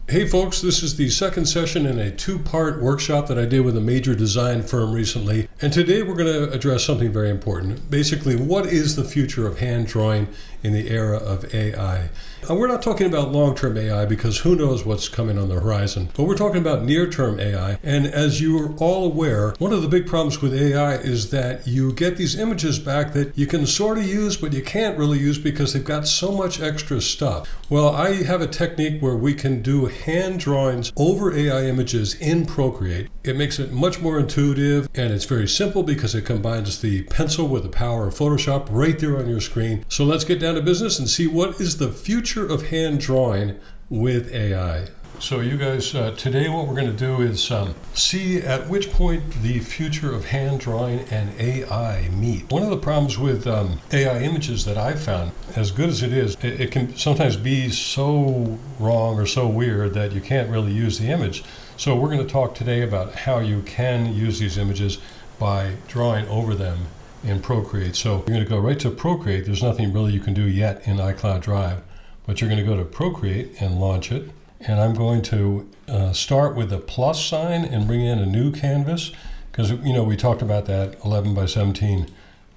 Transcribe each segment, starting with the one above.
Hey folks, this is the second session in a two-part workshop that I did with a major design firm recently. And today we're going to address something very important. Basically, what is the future of hand drawing in the era of AI? And we're not talking about long-term AI because who knows what's coming on the horizon. But we're talking about near-term AI. And as you're all aware, one of the big problems with AI is that you get these images back that you can sort of use, but you can't really use because they've got so much extra stuff. Well, I have a technique where we can do hand drawings over AI images in Procreate. It makes it much more intuitive, and it's very simple because it combines the pencil with the power of Photoshop right there on your screen. So let's get down to business and see what is the future of hand drawing with AI. So you guys, today what we're going to do is see at which point the future of hand drawing and AI meet. One of the problems with AI images that I've found, as good as it is, it can sometimes be so wrong or so weird that you can't really use the image. So we're going to talk today about how you can use these images by drawing over them in Procreate. So you're going to go right to Procreate. There's nothing really you can do yet in iCloud Drive, but you're going to go to Procreate and launch it. And I'm going to start with the plus sign and bring in a new canvas because, you know, we talked about that 11 by 17,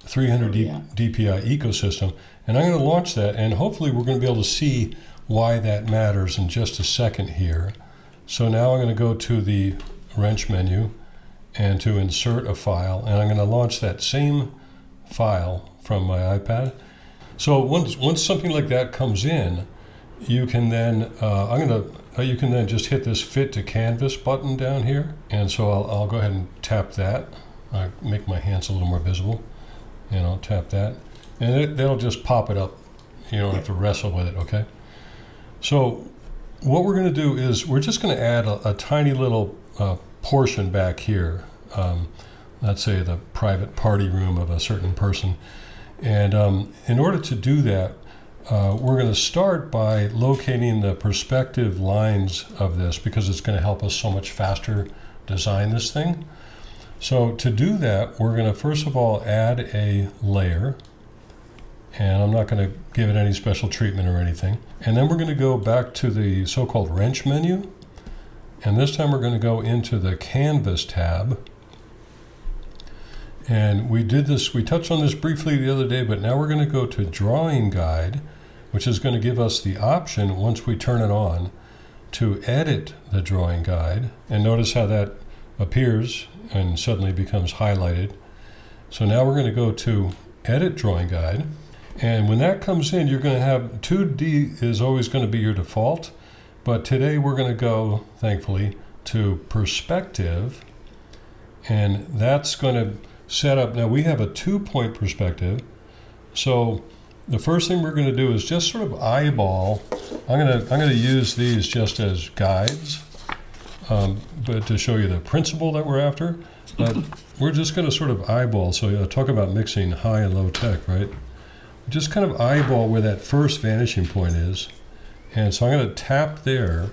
300 DPI ecosystem. And I'm going to launch that, and hopefully we're going to be able to see why that matters in just a second here. So now I'm going to go to the wrench menu and to insert a file, and I'm going to launch that same file from my iPad. So once something like that comes in, you can then you can then just hit this fit to canvas button down here, and so I'll go ahead and tap that. I make my hands a little more visible, and I'll tap that, and that'll just pop it up. You don't have to wrestle with it. Okay. So what we're going to do is we're just going to add a tiny little portion back here. Let's say the private party room of a certain person, and in order to do that, we're going to start by locating the perspective lines of this because it's going to help us so much faster design this thing. So to do that, we're going to first of all add a layer, and I'm not going to give it any special treatment or anything. And then we're going to go back to the so-called wrench menu, and this time we're going to go into the canvas tab. And we touched on this briefly the other day, but now we're going to go to drawing guide, which is going to give us the option, once we turn it on, to edit the drawing guide. And notice how that appears and suddenly becomes highlighted. So now we're going to go to edit drawing guide. And when that comes in, you're going to have 2D is always going to be your default. But today we're going to go, thankfully, to perspective. And that's going to set up, now we have a 2-point perspective. So the first thing we're going to do is just sort of eyeball. I'm going to use these just as guides, but to show you the principle that we're after. But we're just going to sort of eyeball. So talk about mixing high and low tech, right? Just kind of eyeball where that first vanishing point is. And so I'm going to tap there.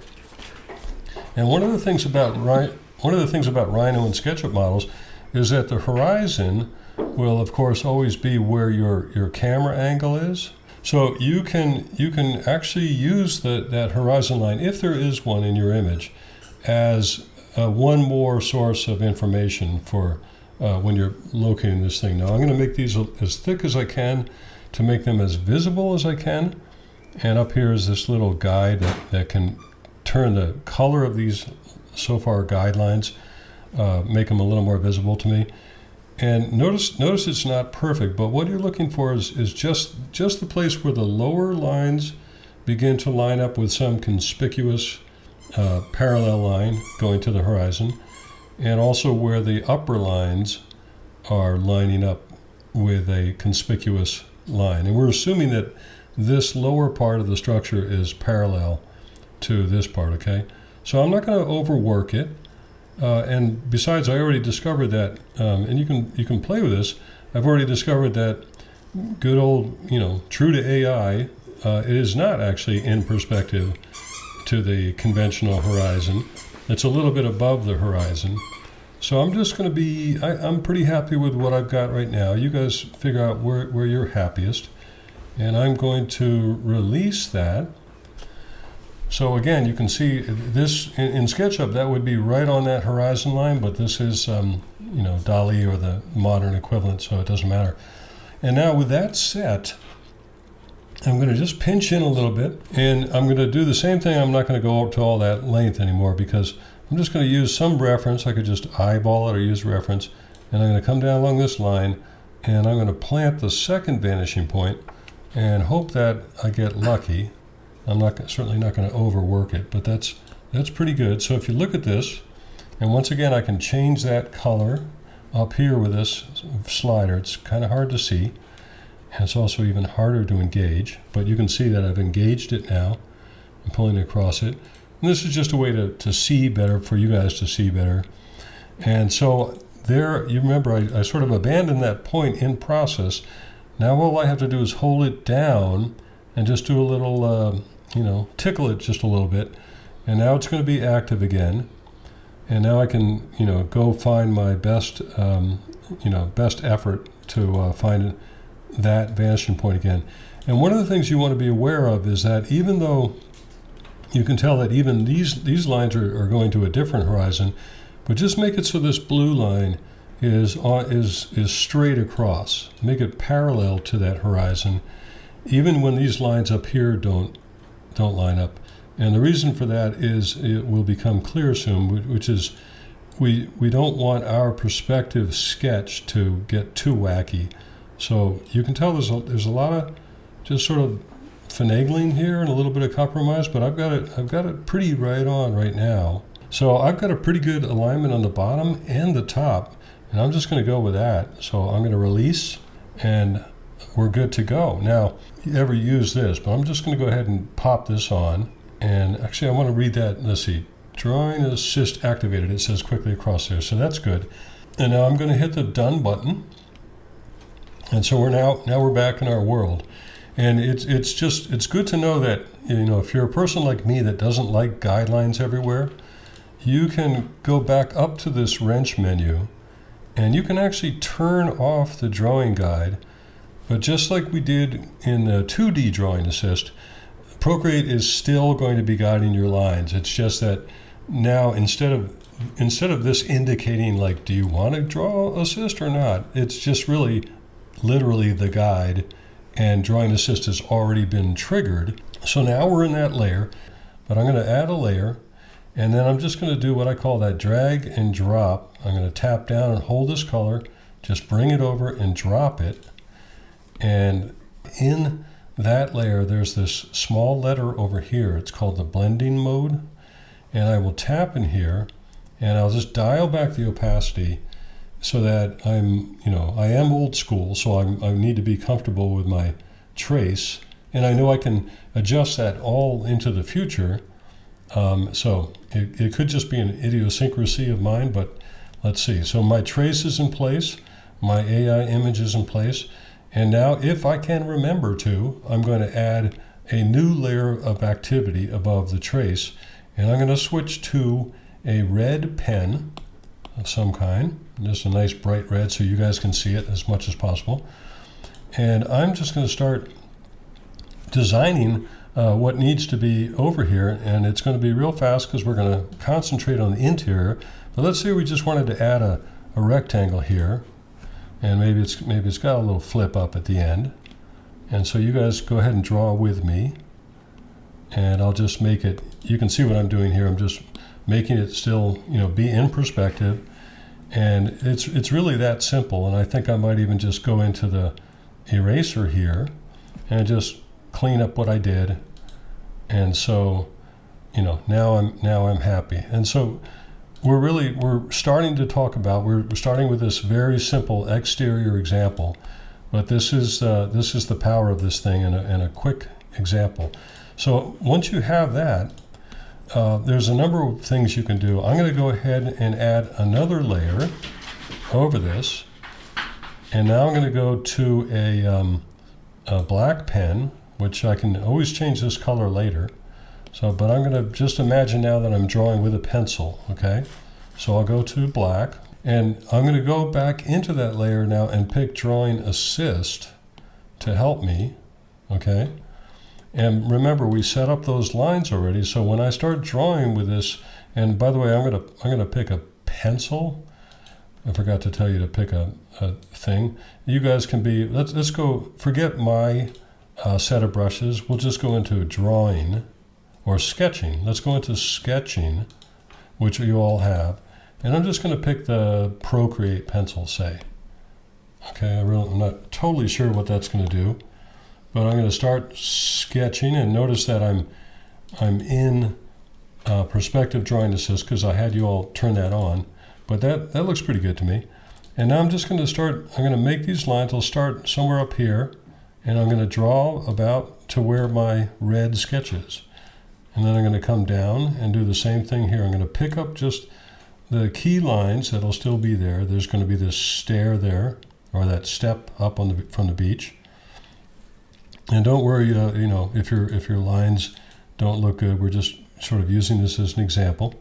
And one of the things about Rhino and SketchUp models is that the horizon will, of course, always be where your camera angle is. So you can actually use that horizon line, if there is one in your image, as one more source of information for when you're locating this thing. Now I'm going to make these as thick as I can to make them as visible as I can. And up here is this little guide that can turn the color of these so far guidelines, make them a little more visible to me. And notice it's not perfect, but what you're looking for is just the place where the lower lines begin to line up with some conspicuous parallel line going to the horizon, and also where the upper lines are lining up with a conspicuous line. And we're assuming that this lower part of the structure is parallel to this part, okay? So I'm not going to overwork it. And besides, I already discovered that, and you can play with this. I've already discovered that good old, true to AI, it is not actually in perspective to the conventional horizon. It's a little bit above the horizon. So I'm just going to be, I'm pretty happy with what I've got right now. You guys figure out where you're happiest. And I'm going to release that. So again, you can see this in SketchUp, that would be right on that horizon line, but this is, you know, Dall-E or the modern equivalent, so it doesn't matter. And now with that set, I'm going to just pinch in a little bit, and I'm going to do the same thing. I'm not going to go up to all that length anymore because I'm just going to use some reference. I could just eyeball it or use reference, and I'm going to come down along this line, and I'm going to plant the second vanishing point and hope that I get lucky. I'm certainly not going to overwork it, but that's pretty good. So if you look at this, and once again I can change that color up here with this slider. It's kind of hard to see, and it's also even harder to engage, but you can see that I've engaged it now. I'm pulling across it. And this is just a way to see better, for you guys to see better. And so there, you remember I sort of abandoned that point in process. Now all I have to do is hold it down and just do a little, you know, tickle it just a little bit. And now it's going to be active again. And now I can, you know, go find my best, you know, best effort to find that vanishing point again. And one of the things you want to be aware of is that even though you can tell that even these lines are going to a different horizon, but just make it so this blue line is straight across. Make it parallel to that horizon, even when these lines up here don't line up. And the reason for that is, it will become clear soon, which is we don't want our perspective sketch to get too wacky. So you can tell there's a lot of just sort of finagling here and a little bit of compromise, but I've got it pretty right on right now. So I've got a pretty good alignment on the bottom and the top, and I'm just going to go with that. So I'm going to release, and we're good to go. Now, you ever use this, but I'm just going to go ahead and pop this on. And actually, I want to read that. Let's see. Drawing assist activated. It says quickly across there, so that's good. And now I'm going to hit the done button. And so now we're back in our world. And it's good to know that, you know, if you're a person like me that doesn't like guidelines everywhere, you can go back up to this wrench menu, and you can actually turn off the drawing guide. But just like we did in the 2D drawing assist, Procreate is still going to be guiding your lines. It's just that now instead of this indicating like, do you want to draw assist or not, it's just really literally the guide, and drawing assist has already been triggered. So now we're in that layer, but I'm going to add a layer, and then I'm just going to do what I call that drag and drop. I'm going to tap down and hold this color, just bring it over and drop it, and in that layer there's this small letter over here. It's called the blending mode, and I will tap in here, and I'll just dial back the opacity so that I am old school, so I need to be comfortable with my trace, and I know I can adjust that all into the future. So it could just be an idiosyncrasy of mine, but let's see. So my trace is in place, my AI image is in place, and now if I can remember to, I'm going to add a new layer of activity above the trace, and I'm going to switch to a red pen of some kind, just a nice bright red so you guys can see it as much as possible. And I'm just going to start designing what needs to be over here, and it's going to be real fast because we're going to concentrate on the interior. But let's say we just wanted to add a rectangle here, and maybe it's got a little flip up at the end. And so you guys go ahead and draw with me, and I'll just make it, you can see what I'm doing here. I'm just making it still, be in perspective, and it's really that simple. And I think I might even just go into the eraser here and just clean up what I did. And so, now I'm happy. And so we're starting to talk about, we're starting with this very simple exterior example, but this is the power of this thing, and a quick example. So once you have that, there's a number of things you can do. I'm going to go ahead and add another layer over this, and now I'm going to go to a black pen, which I can always change this color later. So, but I'm going to just imagine now that I'm drawing with a pencil, okay? So I'll go to black, and I'm going to go back into that layer now and pick Drawing Assist to help me, okay? And remember, we set up those lines already, so when I start drawing with this, and by the way, I'm gonna pick a pencil. I forgot to tell you to pick a thing. You guys can be, let's go, forget my set of brushes. We'll just go into drawing or sketching. Let's go into sketching, which you all have. And I'm just going to pick the Procreate pencil, say. Okay, I'm not totally sure what that's going to do, but I'm going to start sketching, and notice that I'm in Perspective Drawing Assist because I had you all turn that on, but that looks pretty good to me. And now I'm just going to start, I'm going to make these lines. I'll start somewhere up here, and I'm going to draw about to where my red sketch is. And then I'm going to come down and do the same thing here. I'm going to pick up just the key lines that'll still be there. There's going to be this stair there, or that step up on from the beach. And don't worry, you know, if your lines don't look good. We're just sort of using this as an example.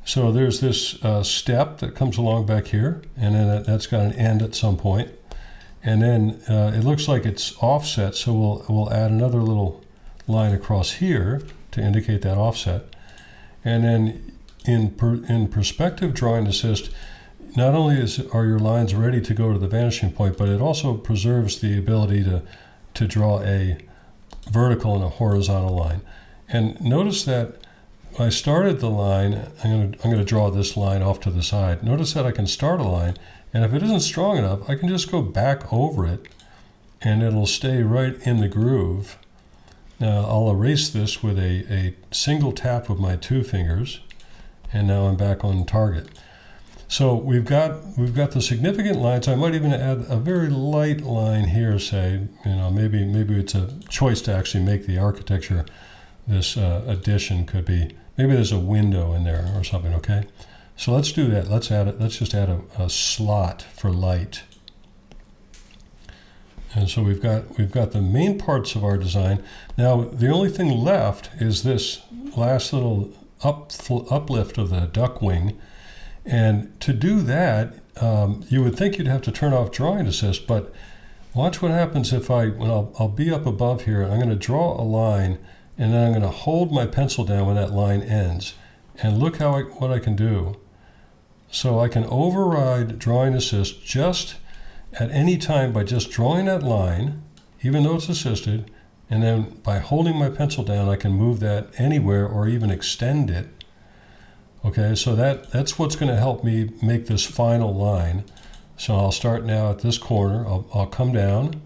So there's this step that comes along back here, and then that's got an end at some point. And then it looks like it's offset, so we'll add another little line across here to indicate that offset. And then in Perspective Drawing Assist, not only are your lines ready to go to the vanishing point, but it also preserves the ability to draw a vertical and a horizontal line. And notice that I started the line, I'm going to draw this line off to the side. Notice that I can start a line, and if it isn't strong enough, I can just go back over it, and it'll stay right in the groove. Now I'll erase this with a single tap of my 2 fingers, and now I'm back on target. So we've got the significant lines. I might even add a very light line here, say, you know, maybe it's a choice to actually make the architecture. This addition could be, maybe there's a window in there or something, okay? So let's do that. Let's just add a slot for light. And so we've got the main parts of our design. Now the only thing left is this last little uplift of the duck wing. And to do that, you would think you'd have to turn off Drawing Assist, but watch what happens if I'll be up above here, and I'm going to draw a line, and then I'm going to hold my pencil down when that line ends. And look what I can do. So I can override Drawing Assist just at any time by just drawing that line, even though it's assisted, and then by holding my pencil down, I can move that anywhere or even extend it. Okay, so that's what's going to help me make this final line. So I'll start now at this corner. I'll come down,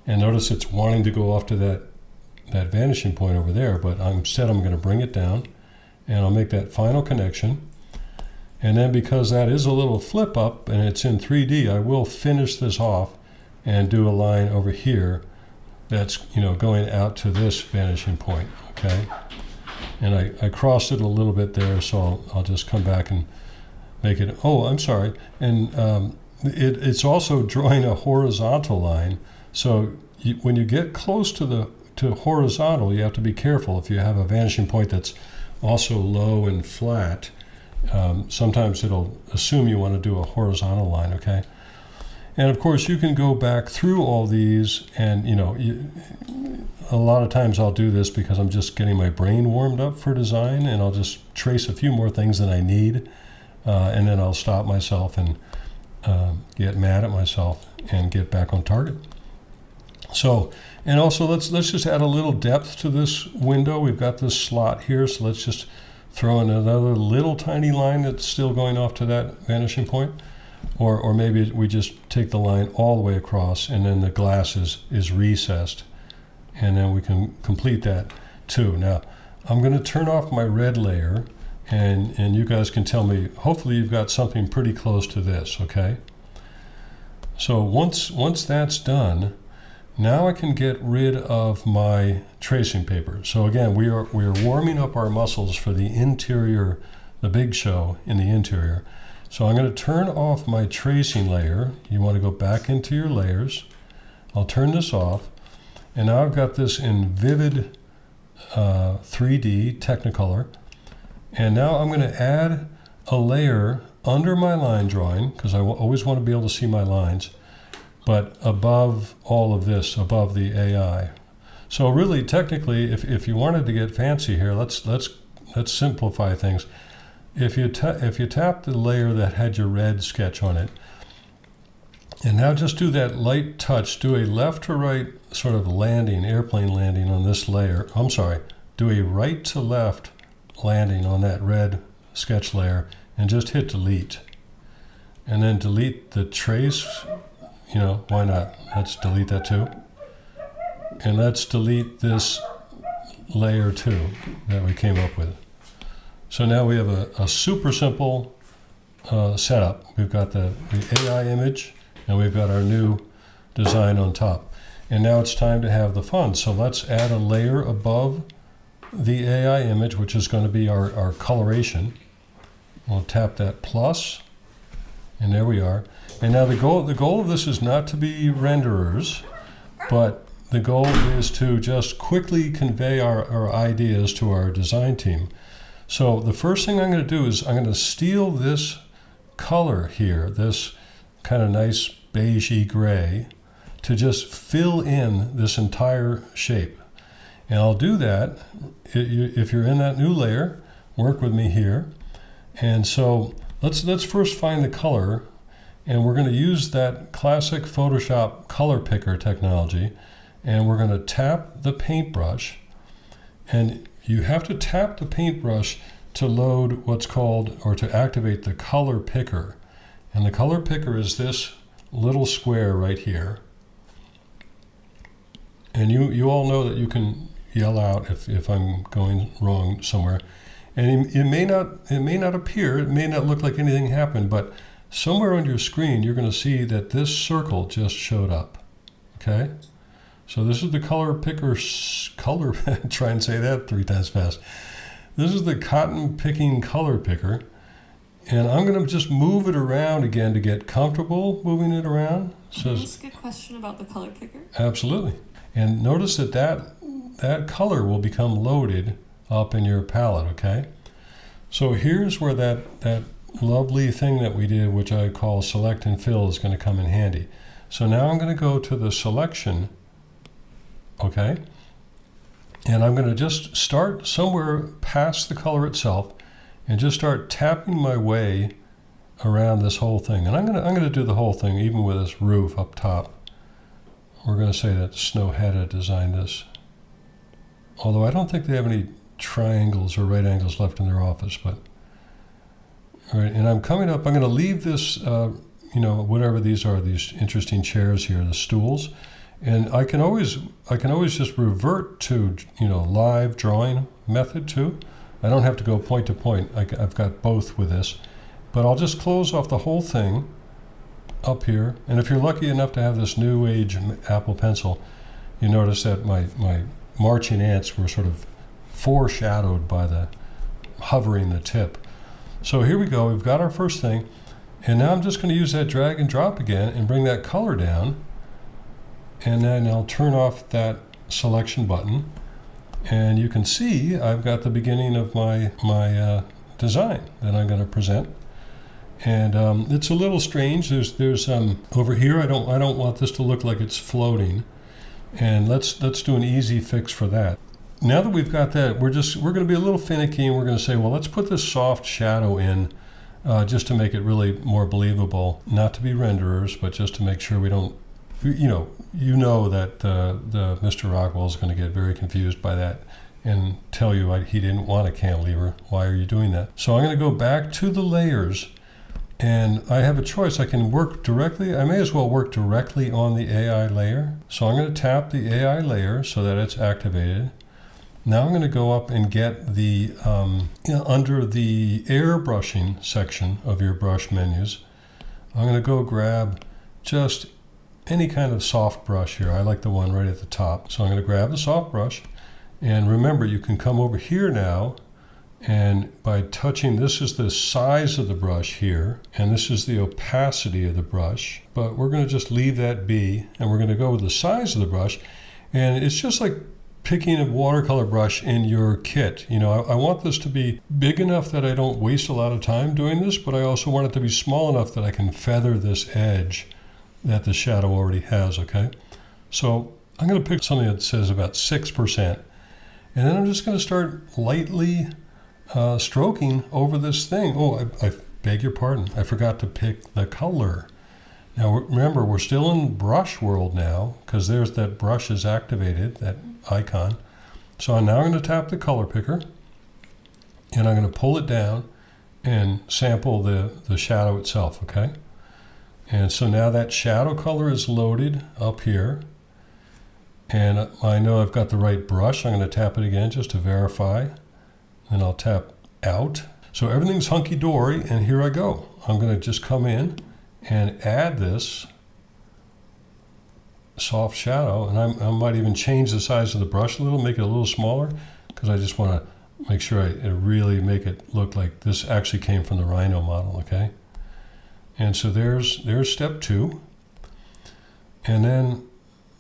and notice it's wanting to go off to that vanishing point over there, but instead I'm going to bring it down, and I'll make that final connection. And then because that is a little flip up and it's in 3D, I will finish this off and do a line over here that's, you know, going out to this vanishing point, okay? And I crossed it a little bit there, so I'll just come back and make it, oh, I'm sorry. And it's also drawing a horizontal line. So when you get close to horizontal, you have to be careful. If you have a vanishing point that's also low and flat, sometimes it'll assume you want to do a horizontal line, okay? And of course, you can go back through all these, and you know, a lot of times I'll do this because I'm just getting my brain warmed up for design, and I'll just trace a few more things than I need, and then I'll stop myself and get mad at myself and get back on target. So, and also let's just add a little depth to this window. We've got this slot here, so let's just throw in another little tiny line that's still going off to that vanishing point. Or maybe we just take the line all the way across, and then the glass is recessed, and then we can complete that too. Now, I'm going to turn off my red layer, and you guys can tell me, hopefully you've got something pretty close to this, okay? So once that's done, now I can get rid of my tracing paper. So again, we are warming up our muscles for the interior, the big show in the interior. So I'm going to turn off my tracing layer. You want to go back into your layers. I'll turn this off. And now I've got this in vivid 3D Technicolor. And now I'm going to add a layer under my line drawing, because I always want to be able to see my lines, but above all of this, above the AI. So really, technically, if you wanted to get fancy here, let's simplify things. If you tap the layer that had your red sketch on it, and now just do that light touch, do a left to right sort of landing, airplane landing on this layer. I'm sorry, do a right to left landing on that red sketch layer and just hit delete. And then delete the trace, why not? Let's delete that too. And let's delete this layer too that we came up with. So now we have a super simple setup. We've got the AI image, and we've got our new design on top. And now it's time to have the fun. So let's add a layer above the AI image, which is going to be our coloration. We'll tap that plus, and there we are. And now the goal of this is not to be renderers, but the goal is to just quickly convey our ideas to our design team. So the first thing I'm going to do is I'm going to steal this color here, this kind of nice beigey gray, to just fill in this entire shape. And I'll do that. If you're in that new layer, work with me here. And so let's first find the color, and we're going to use that classic Photoshop color picker technology, and we're going to tap the paintbrush, and you have to tap the paintbrush to load what's called, or to activate the color picker. And the color picker is this little square right here. And you all know that you can yell out if I'm going wrong somewhere. And it may not appear, it may not look like anything happened, but somewhere on your screen you're going to see that this circle just showed up. Okay? So this is the color picker, try and say that 3 times fast. This is the cotton picking color picker. And I'm going to just move it around again to get comfortable moving it around. Can I ask a question about the color picker? Absolutely. And notice that color will become loaded up in your palette, okay? So here's where that lovely thing that we did, which I call select and fill, is going to come in handy. So now I'm going to go to the selection, okay? And I'm going to just start somewhere past the color itself and just start tapping my way around this whole thing. And I'm going to do the whole thing, even with this roof up top. We're going to say that Snowhead designed this. Although I don't think they have any triangles or right angles left in their office, but all right. And I'm coming up. I'm going to leave this, whatever these are, these interesting chairs here, the stools, and I can always just revert to live drawing method too. I don't have to go point to point. I've got both with this, but I'll just close off the whole thing up here. And if you're lucky enough to have this new age Apple Pencil, you notice that my marching ants were sort of foreshadowed by the hovering the tip. So here we go. We've got our first thing. And now I'm just going to use that drag and drop again and bring that color down. And then I'll turn off that selection button. And you can see I've got the beginning of my design that I'm going to present. And it's a little strange. There's over here, I don't want this to look like it's floating. And let's do an easy fix for that. Now that we've got that, we're going to be a little finicky, and we're going to say, well, let's put this soft shadow in just to make it really more believable. Not to be renderers, but just to make sure we don't, that the Mr. Rockwell is going to get very confused by that and tell you he didn't want a cantilever. Why are you doing that? So I'm going to go back to the layers, and I have a choice. I can work directly. I may as well work directly on the AI layer. So I'm going to tap the AI layer so that it's activated. Now I'm going to go up and get the, under the airbrushing section of your brush menus, I'm going to go grab just any kind of soft brush here. I like the one right at the top. So I'm going to grab the soft brush. And remember, you can come over here now, and by touching, this is the size of the brush here, and this is the opacity of the brush. But we're going to just leave that be, and we're going to go with the size of the brush. And it's just like picking a watercolor brush in your kit. I want this to be big enough that I don't waste a lot of time doing this, but I also want it to be small enough that I can feather this edge that the shadow already has, okay? So I'm going to pick something that says about 6%. And then I'm just going to start lightly stroking over this thing. Oh, I beg your pardon. I forgot to pick the color. Now remember, we're still in brush world now, because there's that brush is activated, that icon. So now I'm going to tap the color picker, and I'm going to pull it down and sample the shadow itself, okay? And so now that shadow color is loaded up here. And I know I've got the right brush. I'm going to tap it again just to verify. And I'll tap out. So everything's hunky-dory, and here I go. I'm going to just come in and add this soft shadow. And I might even change the size of the brush a little, make it a little smaller, because I just want to make sure I really make it look like this actually came from the Rhino model, okay? And so there's step 2. And then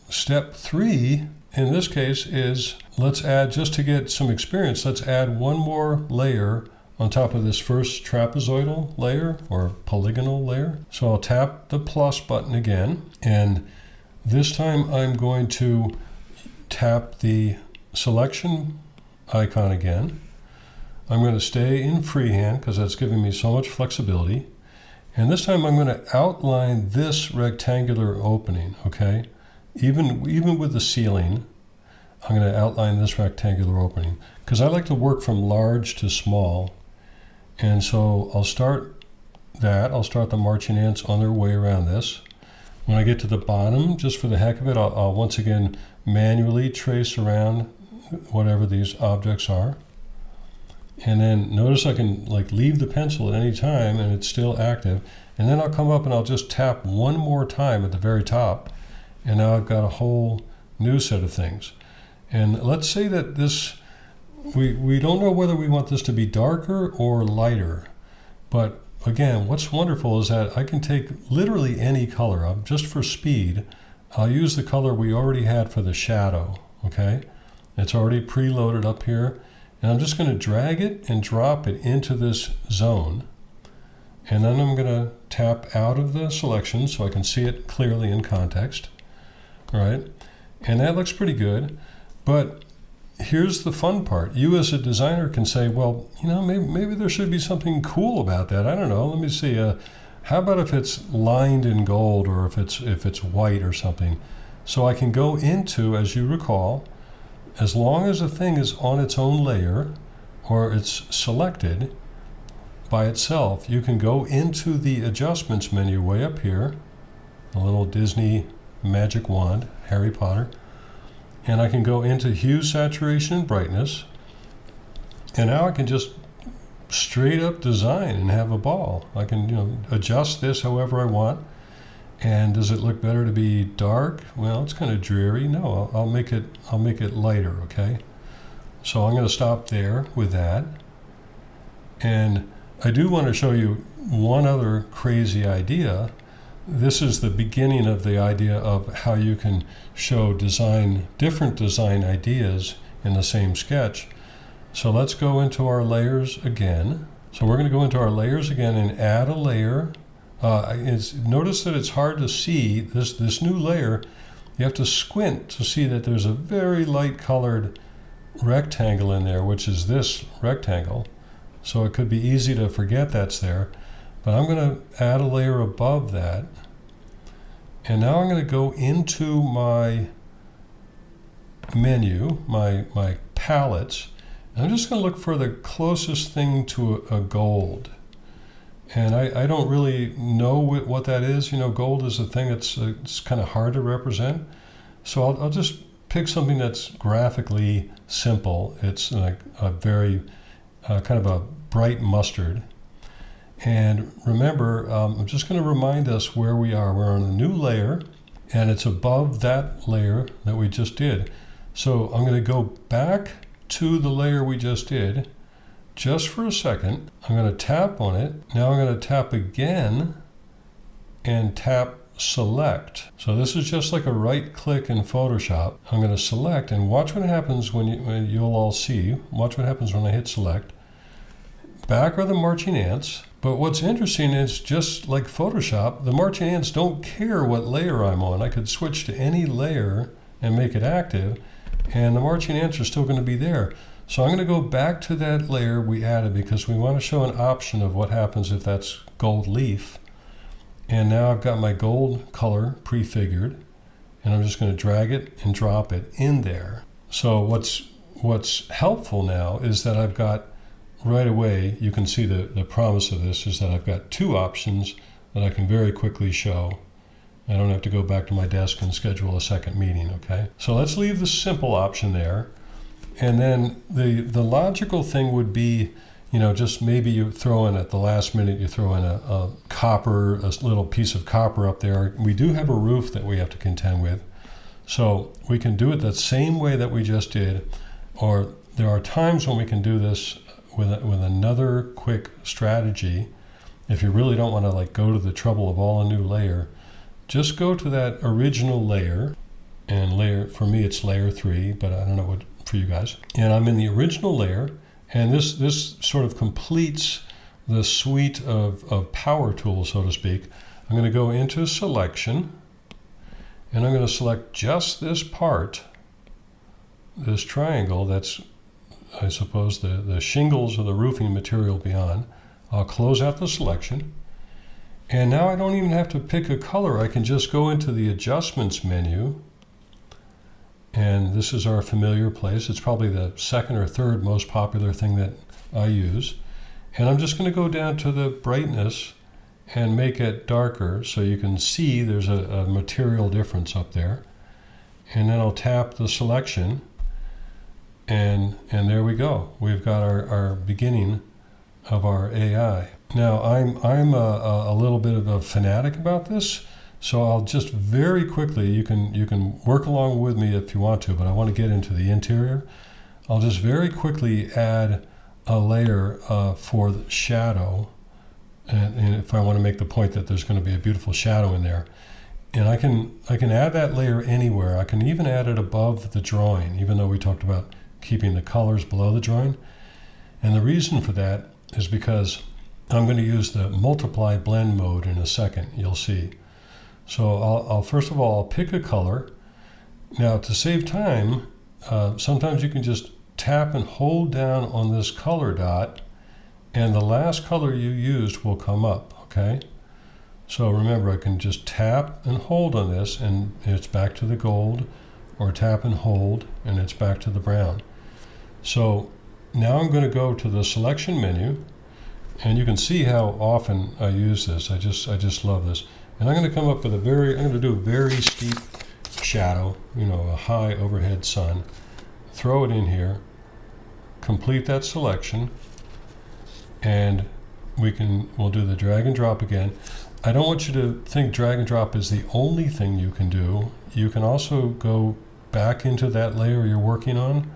step 3, in this case, is let's add, just to get some experience, let's add one more layer on top of this first trapezoidal layer or polygonal layer. So I'll tap the plus button again, and this time I'm going to tap the selection icon again. I'm going to stay in freehand because that's giving me so much flexibility. And this time I'm going to outline this rectangular opening, okay? Even with the ceiling, I'm going to outline this rectangular opening because I like to work from large to small. And so I'll start that. I'll start the marching ants on their way around this. When I get to the bottom, just for the heck of it, I'll once again manually trace around whatever these objects are. And then notice I can like leave the pencil at any time and it's still active. And then I'll come up and I'll just tap one more time at the very top. And now I've got a whole new set of things. And let's say that this, we don't know whether we want this to be darker or lighter. But again, what's wonderful is that I can take literally any color up just for speed. I'll use the color we already had for the shadow, okay? It's already preloaded up here. And I'm just going to drag it and drop it into this zone. And then I'm going to tap out of the selection so I can see it clearly in context. All right? And that looks pretty good. But here's the fun part. You as a designer can say, well, you know, maybe there should be something cool about that. I don't know. Let me see. How about if it's lined in gold or if it's white or something? So I can go into, as you recall, as long as the thing is on its own layer or it's selected by itself, you can go into the adjustments menu way up here, a little Disney magic wand, Harry Potter, and I can go into hue, saturation, and brightness, and now I can just straight up design and have a ball. I can, you know, adjust this however I want. And does it look better to be dark? Well, it's kind of dreary. No, I'll make it lighter, okay? So I'm going to stop there with that. And I do want to show you one other crazy idea. This is the beginning of the idea of how you can show different design ideas in the same sketch. So let's go into our layers again. So we're going to go into our layers again and add a layer. Notice that it's hard to see this new layer. You have to squint to see that there's a very light colored rectangle in there, which is this rectangle. So it could be easy to forget that's there. But I'm going to add a layer above that. And now I'm going to go into my menu, my palettes. And I'm just going to look for the closest thing to a gold. And I don't really know what that is. You know, gold is a thing that's it's kind of hard to represent. So I'll just pick something that's graphically simple. It's like a very kind of a bright mustard. And remember, I'm just going to remind us where we are. We're on a new layer, and it's above that layer that we just did. So I'm going to go back to the layer we just did. Just for a second, I'm going to tap on it. Now I'm going to tap again and tap select. So this is just like a right click in Photoshop. I'm going to select and watch what happens when you'll all see. Watch what happens when I hit select. Back are the marching ants. But what's interesting is just like Photoshop, the marching ants don't care what layer I'm on. I could switch to any layer and make it active, and the marching ants are still going to be there. So I'm going to go back to that layer we added because we want to show an option of what happens if that's gold leaf. And now I've got my gold color prefigured, and I'm just going to drag it and drop it in there. So what's helpful now is that I've got right away, you can see the promise of this is that I've got two options that I can very quickly show. I don't have to go back to my desk and schedule a second meeting, okay? So let's leave the simple option there. And then the logical thing would be, just maybe you throw in at the last minute, you throw in a little piece of copper up there. We do have a roof that we have to contend with. So we can do it the same way that we just did, or there are times when we can do this with another quick strategy. If you really don't want to go to the trouble of all a new layer, just go to that original layer, and for me it's layer 3, but I don't know what for you guys. And I'm in the original layer, and this sort of completes the suite of power tools, so to speak. I'm going to go into selection, and I'm going to select just this part, this triangle that's, I suppose, the shingles or the roofing material beyond. I'll close out the selection. And now I don't even have to pick a color. I can just go into the adjustments menu. And this is our familiar place. It's probably the second or third most popular thing that I use. And I'm just going to go down to the brightness and make it darker so you can see there's a material difference up there. And then I'll tap the selection. And there we go. We've got our beginning of our AI. Now I'm a little bit of a fanatic about this, so I'll just very quickly, you can work along with me if you want to, but I want to get into the interior. I'll just very quickly add a layer for the shadow, and if I want to make the point that there's going to be a beautiful shadow in there. And I can add that layer anywhere. I can even add it above the drawing, even though we talked about keeping the colors below the drawing. And the reason for that is because I'm going to use the multiply blend mode in a second, you'll see. So I'll first of all, I'll pick a color. Now to save time, sometimes you can just tap and hold down on this color dot, and the last color you used will come up, okay? So remember, I can just tap and hold on this, and it's back to the gold, or tap and hold, and it's back to the brown. So now I'm going to go to the selection menu, and you can see how often I use this. I just love this. And I'm going to come up with I'm going to do a very steep shadow, a high overhead sun. Throw it in here, complete that selection, and we'll do the drag and drop again. I don't want you to think drag and drop is the only thing you can do. You can also go back into that layer you're working on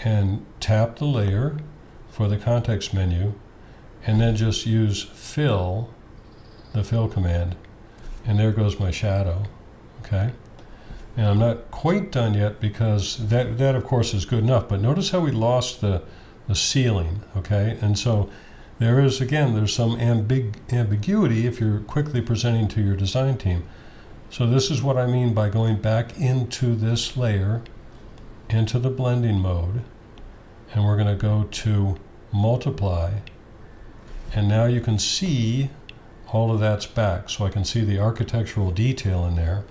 and tap the layer for the context menu, and then just use fill, the fill command, and there goes my shadow, okay? And I'm not quite done yet because that of course is good enough, but notice how we lost the ceiling, okay? And so there's some ambiguity if you're quickly presenting to your design team. So this is what I mean by going back into this layer, into the blending mode, and we're going to go to multiply, and now you can see all of that's back, so I can see the architectural detail in there.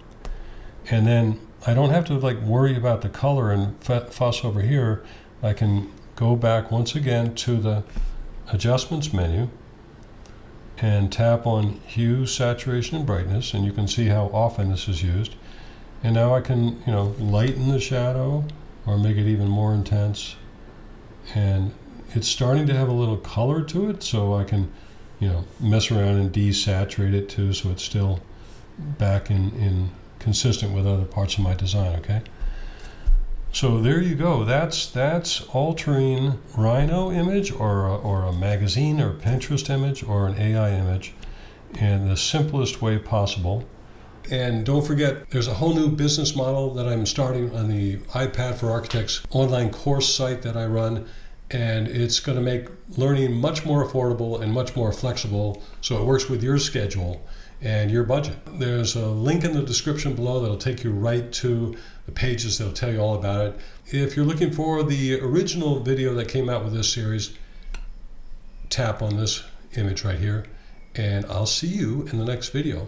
And then I don't have to worry about the color and fuss over here. I can go back once again to the adjustments menu and tap on hue, saturation, and brightness, and you can see how often this is used. And now I can lighten the shadow or make it even more intense, and it's starting to have a little color to it, so I can mess around and desaturate it too, so it's still back in consistent with other parts of my design, okay? So there you go. That's altering Rhino image or a magazine or Pinterest image or an AI image in the simplest way possible. And don't forget, there's a whole new business model that I'm starting on the iPad for Architects online course site that I run, and it's going to make learning much more affordable and much more flexible, so it works with your schedule. and your budget. There's a link in the description below that'll take you right to the pages that'll tell you all about it. If you're looking for the original video that came out with this series, tap on this image right here, and I'll see you in the next video.